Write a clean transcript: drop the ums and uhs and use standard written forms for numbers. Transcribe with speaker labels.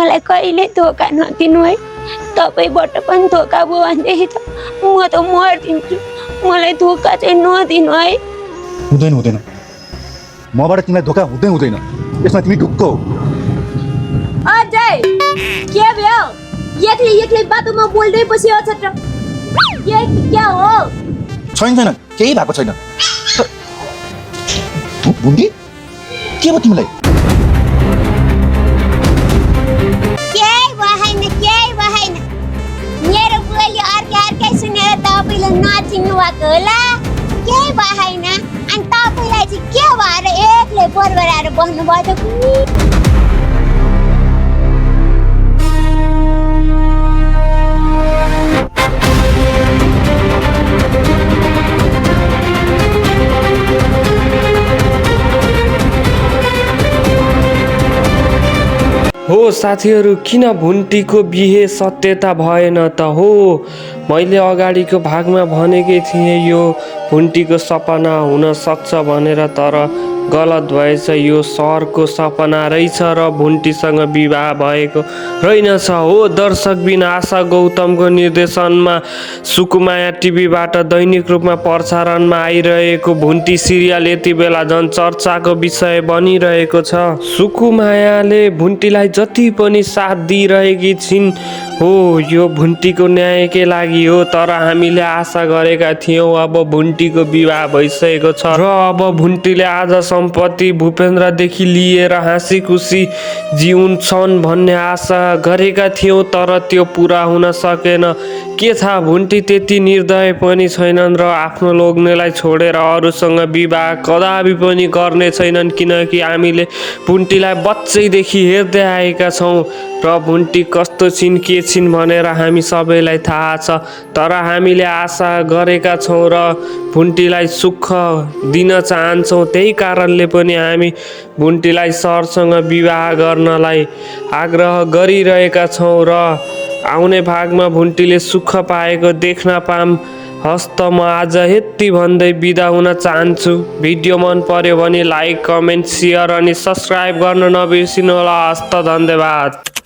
Speaker 1: मलाई कहिले धोका नदिनु है। तपाईबाट पनि धोका भयो भनेदेखि त म त मर्दिन्छु। मलाई धोका चाहिँ नदिनु है।
Speaker 2: हुँदैन हुँदैन, मबाट तिमीलाई धोका हुँदैन। यसमा तिमी ढुक्क हो।
Speaker 1: अजय के भयो? एक्लै बाटोमा बोल्दै पछि अछट के हो?
Speaker 2: छैन केही भएको छैन। बुन्दी के भयो तिमीलाई?
Speaker 1: केही भएन। मेरो बोली अर्कै सुनेर तपाईँले नचिन्नु भएको होला। केही भएन। अनि तपाईँलाई चाहिँ के भएर एक्लै बरबराएर बस्नुभयो त?
Speaker 3: हो साथीहरू, किन भुन्टीको बिहे सत्यता भएन त? हो, मैले अगाडिको भागमा भनेकै थिएँ यो भुन्टीको सपना हुन सक्छ भनेर, तर गलत भएछ। यो सहरको सपना रहेछ र भुन्टीसँग विवाह भएको रहेनछ। हो दर्शकबिन आशा गौतमको निर्देशनमा सुकुमाया टिभीबाट दैनिक रूपमा प्रसारणमा आइरहेको भुन्टी सिरियल यति बेला झन् चर्चाको विषय बनिरहेको छ। सुकुमायाले भुन्टीलाई जति पनि साथ दिइरहेकी छिन्। हो यो भुन्टीको न्यायकै लागि हो, तर हामीले आशा गरेका थियौँ अब भुन्टीको विवाह भइसकेको छ र अब भुन्टीले आज सम्पत्ति भूपेन्द्रदेखि लिएर हाँसी खुसी जिउँछन् भन्ने आशा गरेका थियौँ, तर त्यो पुरा हुन सकेन। के थाहा, भुन्टी त्यति निर्दय पनि छैनन् र आफ्नो लोग्नेलाई छोडेर अरूसँग विवाह कदापि पनि गर्ने छैनन्, किनकि हामीले भुन्टीलाई बच्चैदेखि हेर्दै आएका छौँ र भुन्टी कस्तो छिन् के छिन् भनेर हामी सबैलाई थाहा छ। तर हामीले आशा गरेका छौँ र भुन्टीलाई सुख दिन चाहन्छौँ। त्यही कारणले पनि हामी भुन्टीलाई सरसँग विवाह गर्नलाई आग्रह गरिरहेका छौँ र आउने भागमा भुन्टीले सुख पाएको देख्न पाऊँ। हस्त म आज यति भन्दै बिदा हुन चाहन्छु। भिडियो मन पर्यो भने लाइक, कमेन्ट, सेयर अनि सब्सक्राइब गर्न नबिर्सिनु होला। हस्त धन्यवाद।